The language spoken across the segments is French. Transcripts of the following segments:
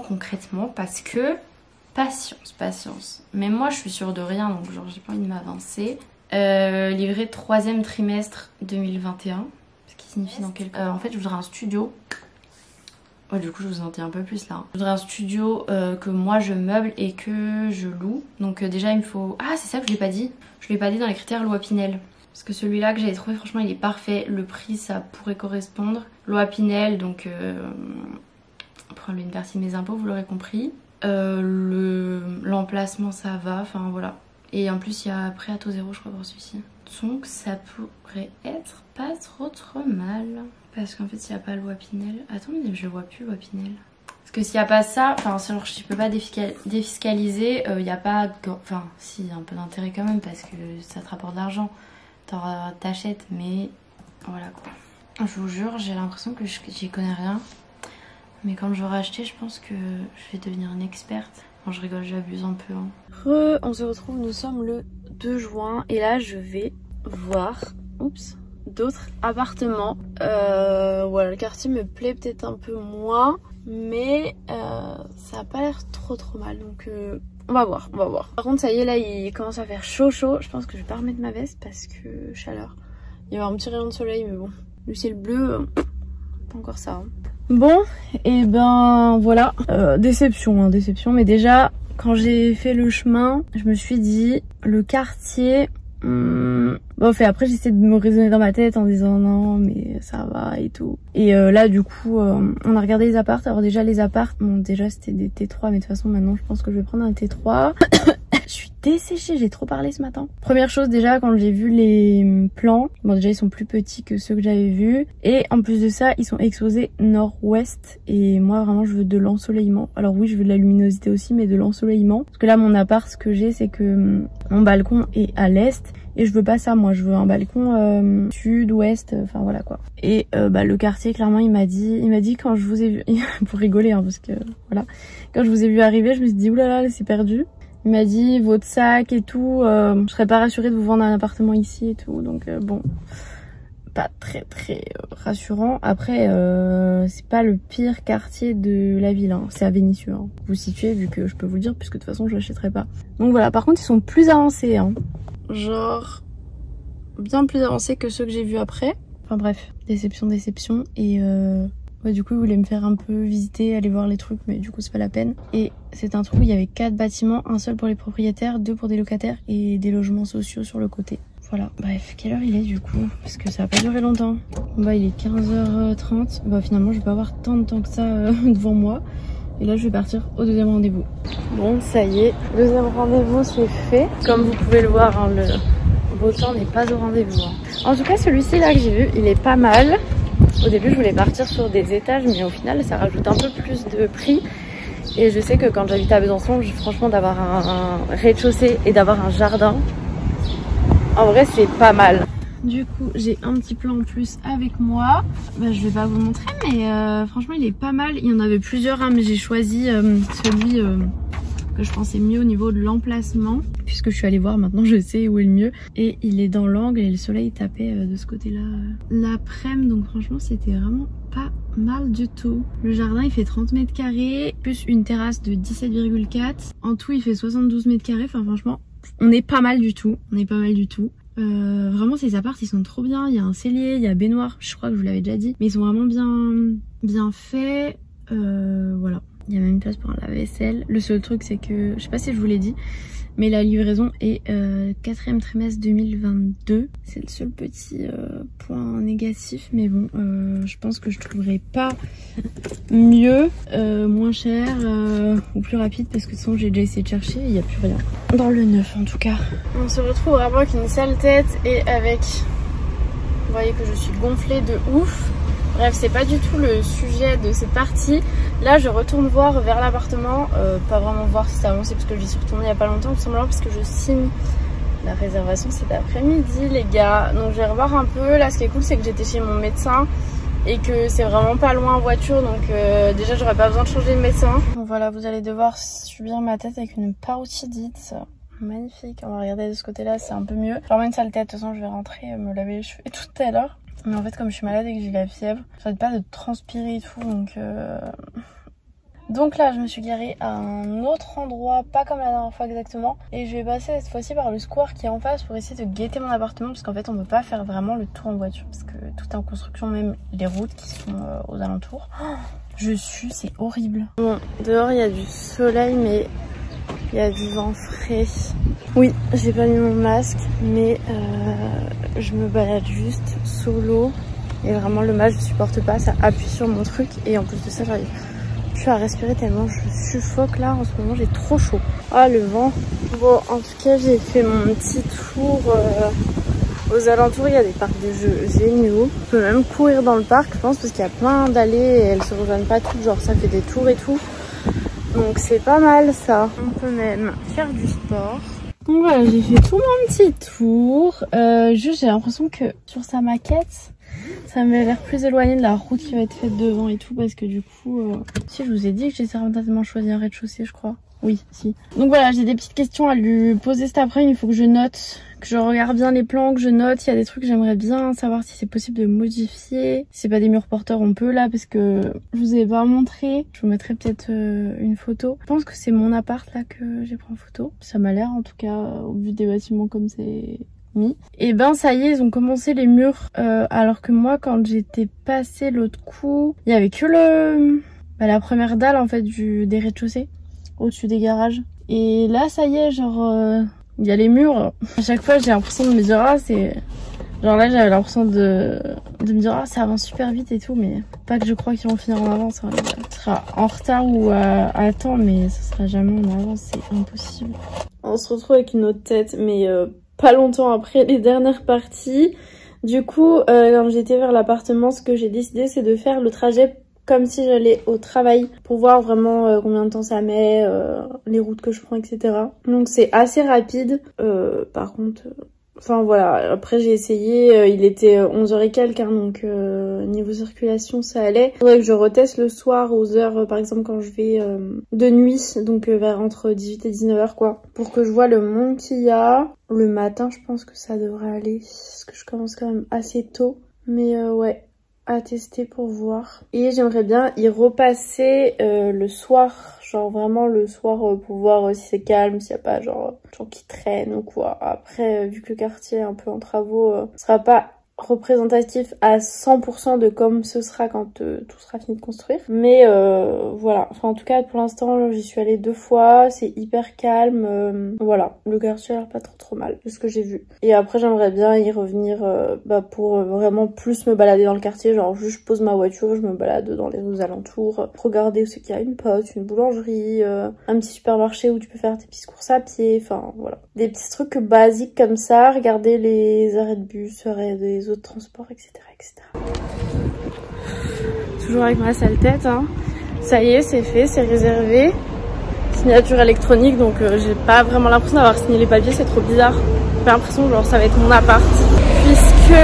concrètement, parce que patience. Mais moi je suis sûre de rien, donc genre j'ai pas envie de m'avancer. Livré 3e trimestre 2021, ce qui signifie dans quelques... en fait je voudrais un studio. Ouais, du coup je vous en dis un peu plus là. Je voudrais un studio que moi je meuble et que je loue. Donc déjà il me faut... Ah c'est ça que je l'ai pas dit. Je l'ai pas dit dans les critères loi Pinel. Parce que celui-là que j'avais trouvé franchement il est parfait. Le prix ça pourrait correspondre. Loi Pinel donc... pour enlever une partie de mes impôts, vous l'aurez compris. L'emplacement ça va, enfin voilà. Et en plus il y a prêt à taux zéro je crois pour celui-ci. Donc ça pourrait être pas trop mal. Parce qu'en fait s'il n'y a pas loi Pinel... Attends mais je le vois plus loi Pinel. Parce que s'il n'y a pas ça, enfin si je peux pas défiscaliser, il n'y a pas... Enfin si, un peu d'intérêt quand même parce que ça te rapporte de l'argent. T'achètes mais voilà quoi. Je vous jure j'ai l'impression que j'y connais rien. Mais quand j'aurai acheté, je pense que je vais devenir une experte. Bon, je rigole, j'abuse un peu. Hein. On se retrouve, nous sommes le 2 juin. Et là, je vais voir d'autres appartements. Voilà, le quartier me plaît peut-être un peu moins. Mais ça a pas l'air trop mal. Donc on va voir. Par contre, ça y est, là, il commence à faire chaud. Je pense que je vais pas remettre ma veste parce que chaleur. Il y a un petit rayon de soleil, mais bon. Le ciel bleu, pas encore ça. Hein. Bon, et ben voilà, déception, mais déjà quand j'ai fait le chemin, je me suis dit le quartier, bon fait après j'essaie de me raisonner dans ma tête en disant non mais ça va et tout. Et là du coup on a regardé les apparts, alors déjà les apparts, bon déjà c'était des T3 mais de toute façon maintenant je pense que je vais prendre un T3. Je suis desséchée, j'ai trop parlé ce matin. Première chose déjà quand j'ai vu les plans, bon déjà ils sont plus petits que ceux que j'avais vus et en plus de ça ils sont exposés nord-ouest et moi vraiment je veux de l'ensoleillement. Alors oui je veux de la luminosité aussi mais de l'ensoleillement parce que là mon appart ce que j'ai c'est que mon balcon est à l'est et je veux pas ça, moi je veux un balcon sud-ouest, enfin voilà quoi. Et le quartier clairement il m'a dit quand je vous ai vu, pour rigoler hein, parce que voilà, quand je vous ai vu arriver je me suis dit oulala c'est perdu. Il m'a dit votre sac et tout, je serais pas rassurée de vous vendre un appartement ici et tout, donc bon, pas très rassurant. Après c'est pas le pire quartier de la ville, hein. C'est à Vénissieux, hein. Vous situez vu que je peux vous le dire puisque de toute façon je l'achèterai pas. Donc voilà, par contre ils sont plus avancés, hein. Genre bien plus avancés que ceux que j'ai vus après. Enfin bref, déception et ouais, du coup, ils voulaient me faire un peu visiter, aller voir les trucs, mais du coup, c'est pas la peine. Et c'est un truc où il y avait 4 bâtiments, un seul pour les propriétaires, 2 pour des locataires et des logements sociaux sur le côté. Voilà. Bref, quelle heure il est du coup? Parce que ça va pas durer longtemps. Bah, il est 15h30. Bah, finalement, je vais pas avoir tant de temps que ça devant moi. Et là, je vais partir au deuxième rendez-vous. Bon, ça y est, deuxième rendez-vous, c'est fait. Comme vous pouvez le voir, hein, le beau temps n'est pas au rendez-vous. Hein. En tout cas, celui-ci là que j'ai vu, il est pas mal. Au début je voulais partir sur des étages mais au final ça rajoute un peu plus de prix et je sais que quand j'habite à Besançon franchement d'avoir un rez-de-chaussée et d'avoir un jardin en vrai c'est pas mal. Du coup j'ai un petit plan en plus avec moi, je vais pas vous montrer mais franchement il est pas mal, il y en avait plusieurs hein, mais j'ai choisi celui que je pensais mieux au niveau de l'emplacement puisque je suis allée voir, maintenant je sais où est le mieux et il est dans l'angle et le soleil tapait de ce côté là l'après-midi, donc franchement c'était vraiment pas mal du tout. Le jardin il fait 30 mètres carrés plus une terrasse de 17,4, en tout il fait 72 mètres carrés, enfin franchement on est pas mal du tout, vraiment ces apparts ils sont trop bien, il y a un cellier, il y a baignoire, je crois que je vous l'avais déjà dit, mais ils sont vraiment bien faits, voilà. Il y a même une place pour un lave-vaisselle. Le seul truc c'est que, je sais pas si je vous l'ai dit, mais la livraison est 4e trimestre 2022. C'est le seul petit point négatif, mais bon, je pense que je trouverai pas mieux, moins cher ou plus rapide parce que de toute façon j'ai déjà essayé de chercher et il n'y a plus rien. Dans le neuf en tout cas. On se retrouve vraiment avec une sale tête et avec... Vous voyez que je suis gonflée de ouf. Bref, c'est pas du tout le sujet de cette partie. Là, je retourne voir vers l'appartement. Pas vraiment voir si ça avance parce que j'y suis retournée il y a pas longtemps, tout simplement parce que je signe la réservation cet après-midi, les gars. Donc, je vais revoir un peu. Là, ce qui est cool, c'est que j'étais chez mon médecin et que c'est vraiment pas loin en voiture. Donc, déjà, j'aurais pas besoin de changer de médecin. Donc, voilà, vous allez devoir subir ma tête avec une paroxydite. Magnifique. On va regarder de ce côté-là, c'est un peu mieux. J'ai vraiment une sale tête. De toute façon, je vais rentrer me laver les cheveux tout à l'heure. Mais en fait comme je suis malade et que j'ai la fièvre, j'arrête pas de transpirer et tout Donc là je me suis garée à un autre endroit, pas comme la dernière fois exactement, et je vais passer cette fois-ci par le square qui est en face pour essayer de guetter mon appartement, parce qu'en fait on peut pas faire vraiment le tour en voiture parce que tout est en construction, même les routes qui sont aux alentours. Oh, je sue, c'est horrible. Bon, dehors il y a du soleil mais il y a du vent frais. Oui, j'ai pas mis mon masque, mais je me balade juste solo. Et vraiment le masque je supporte pas, ça appuie sur mon truc. Et en plus de ça j'arrive plus à respirer tellement je suffoque là. En ce moment j'ai trop chaud. Ah le vent. Bon en tout cas j'ai fait mon petit tour aux alentours. Il y a des parcs de jeux géniaux. On peut même courir dans le parc je pense, parce qu'il y a plein d'allées et elles se rejoignent pas toutes. Genre ça fait des tours et tout. Donc c'est pas mal ça. On peut même faire du sport. Donc voilà, j'ai fait tout mon petit tour. Juste j'ai l'impression que sur sa maquette, ça m'a l'air plus éloigné de la route qui va être faite devant et tout. Parce que du coup, si je vous ai dit que j'ai certainement choisi un rez-de-chaussée je crois. Oui, si. Donc voilà, j'ai des petites questions à lui poser cet après-midi. Il faut que je note, que je regarde bien les plans, que je note. Il y a des trucs que j'aimerais bien savoir si c'est possible de modifier. Si c'est pas des murs porteurs, on peut là, parce que je vous ai pas montré. Je vous mettrai peut-être une photo. Je pense que c'est mon appart là que j'ai pris en photo. Ça m'a l'air en tout cas, au vu des bâtiments comme c'est mis. Et ben ça y est, ils ont commencé les murs. Alors que moi, quand j'étais passée l'autre coup, il y avait que la première dalle en fait des rez-de-chaussée au-dessus des garages. Et là ça y est, genre il y a les murs. À chaque fois j'ai l'impression de me dire ah c'est... Genre là j'avais l'impression de me dire ah ça avance super vite et tout, mais pas que je crois qu'ils vont finir en avance. Ça sera en retard ou à temps, mais ça sera jamais en avance, c'est impossible. On se retrouve avec une autre tête, mais pas longtemps après les dernières parties. Du coup quand j'étais vers l'appartement, ce que j'ai décidé c'est de faire le trajet comme si j'allais au travail pour voir vraiment combien de temps ça met, les routes que je prends, etc. Donc c'est assez rapide. Par contre, enfin voilà, après j'ai essayé, il était 11h et quelques, hein, donc niveau circulation ça allait. Faudrait que je reteste le soir aux heures, par exemple quand je vais de nuit, donc vers entre 18 et 19h quoi, pour que je vois le monde qu'il y a. Le matin je pense que ça devrait aller, parce que je commence quand même assez tôt, mais ouais, à tester pour voir. Et j'aimerais bien y repasser le soir, genre vraiment le soir pour voir si c'est calme, s'il n'y a pas genre gens qui traînent ou quoi. Après vu que le quartier est un peu en travaux, ce sera pas représentatif à 100% de comme ce sera quand tout sera fini de construire, mais voilà, enfin en tout cas pour l'instant j'y suis allée 2 fois, c'est hyper calme, voilà, le quartier a l'air pas trop mal de ce que j'ai vu. Et après j'aimerais bien y revenir pour vraiment plus me balader dans le quartier, genre juste je pose ma voiture, je me balade dans les alentours, regarder où c'est qu'il y a une poste, une boulangerie, un petit supermarché où tu peux faire tes petites courses à pied, enfin voilà, des petits trucs basiques comme ça, regarder les arrêts de bus, arrêts des autres transports, etc., etc. Toujours avec ma sale tête, hein. Ça y est, c'est fait, c'est réservé. Signature électronique, donc j'ai pas vraiment l'impression d'avoir signé les papiers, c'est trop bizarre. J'ai l'impression que genre ça va être mon appart. Puisque,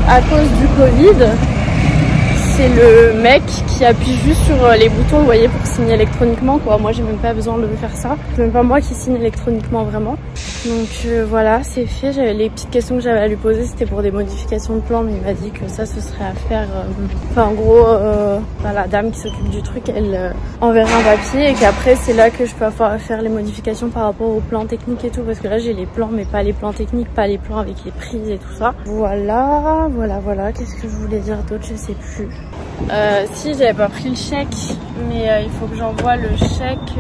à cause du Covid, c'est le mec qui appuie juste sur les boutons, vous voyez, pour signer électroniquement, quoi. Moi, j'ai même pas besoin de faire ça. C'est même pas moi qui signe électroniquement, vraiment. Donc voilà, c'est fait. J'avais les petites questions que j'avais à lui poser, c'était pour des modifications de plan, mais il m'a dit que ça, ce serait à faire. Enfin, en gros, la dame qui s'occupe du truc, elle enverra un papier et qu'après, c'est là que je peux faire les modifications par rapport aux plans techniques et tout, parce que là, j'ai les plans, mais pas les plans techniques, pas les plans avec les prises et tout ça. Voilà. Qu'est-ce que je voulais dire d'autre? Je sais plus. Si, j'avais pas pris le chèque, mais il faut que j'envoie le chèque.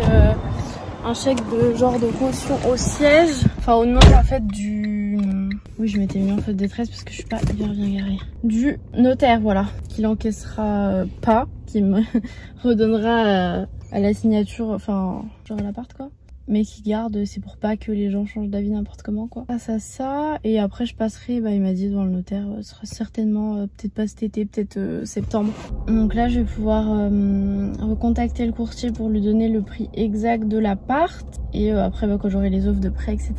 Un chèque de genre de caution au siège, enfin au nom en fait du... Oui, je m'étais mis en fait détresse parce que je suis pas hyper bien garée. Du notaire, voilà, qui l'encaissera pas, qui me redonnera à la signature, enfin genre à l'appart quoi. Mais qui garde, c'est pour pas que les gens changent d'avis n'importe comment quoi. Ça, et après je passerai, il m'a dit devant le notaire, ce sera certainement peut-être pas cet été, peut-être septembre. Donc là je vais pouvoir recontacter le courtier pour lui donner le prix exact de l'appart. Et après quand j'aurai les offres de prêt etc,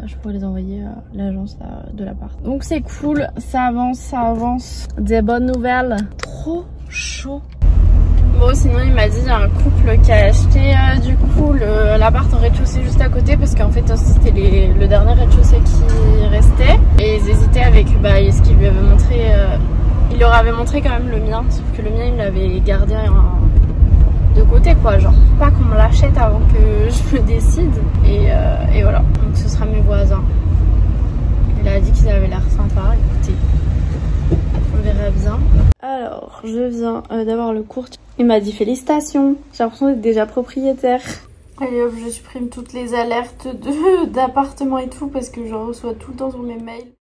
je pourrai les envoyer à l'agence de l'appart. Donc c'est cool, ça avance. Des bonnes nouvelles. Trop chaud. Bon, sinon il m'a dit il y a un couple qui a acheté du coup l'appart en rez-de-chaussée juste à côté, parce qu'en fait c'était le dernier rez-de-chaussée qui restait et ils hésitaient avec ce qu'il lui avait montré. Il leur avait montré quand même le mien, sauf que le mien il l'avait gardé de côté quoi, genre pas qu'on me l'achète avant que je me décide. Et voilà, donc ce sera mes voisins. Il a dit qu'ils avaient l'air sympa, écoutez, on verra bien. Alors, je viens d'avoir le courtier. Il m'a dit félicitations, j'ai l'impression d'être déjà propriétaire. Allez hop, je supprime toutes les alertes d'appartements et tout parce que j'en reçois tout le temps sur mes mails.